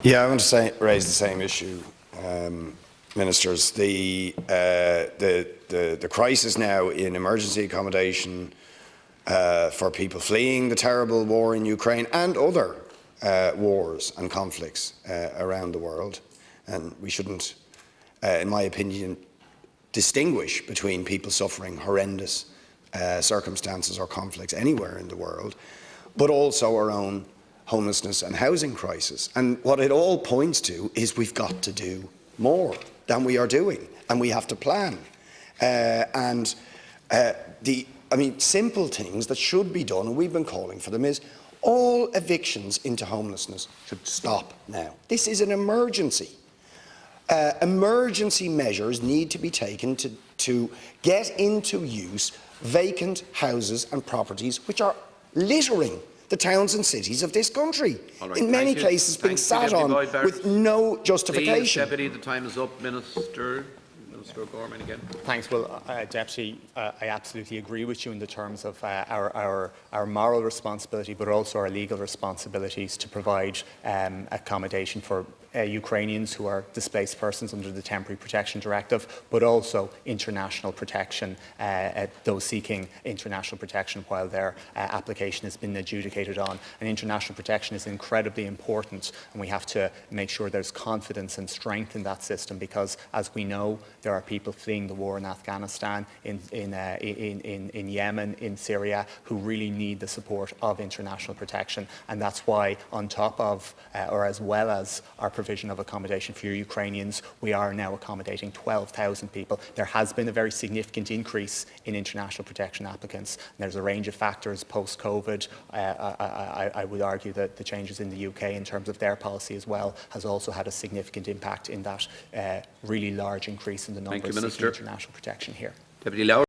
Yeah, I want to raise the same issue, ministers. The crisis now in emergency accommodation for people fleeing the terrible war in Ukraine and other wars and conflicts around the world, and we shouldn't, in my opinion, distinguish between people suffering horrendous circumstances or conflicts anywhere in the world, but also our own homelessness and housing crisis. And what it all points to is we've got to do more than we are doing, and we have to plan. Simple things that should be done, and we've been calling for them, is all evictions into homelessness should stop now. This is an emergency. Emergency measures need to be taken to get into use vacant houses and properties which are littering the towns and cities of this country, right, in many cases being sat on with no justification. Please, Deputy, the time is up. Minister Gorman again. Thanks. Well, Deputy, I absolutely agree with you in the terms of our moral responsibility, but also our legal responsibilities to provide accommodation for Ukrainians who are displaced persons under the Temporary Protection Directive, but also international protection, those seeking international protection while their application has been adjudicated on. And international protection is incredibly important, and we have to make sure there's confidence and strength in that system, because, as we know, there are people fleeing the war in Afghanistan, in Yemen, in Syria, who really need the support of international protection. And that's why, on top of, or as well as our provision of accommodation for Ukrainians, we are now accommodating 12,000 people. There has been a very significant increase in international protection applicants. And there's a range of factors post-COVID. I would argue that the changes in the UK in terms of their policy as well has also had a significant impact in that really large increase in the number of seeking international protection here. Deputy Lowry.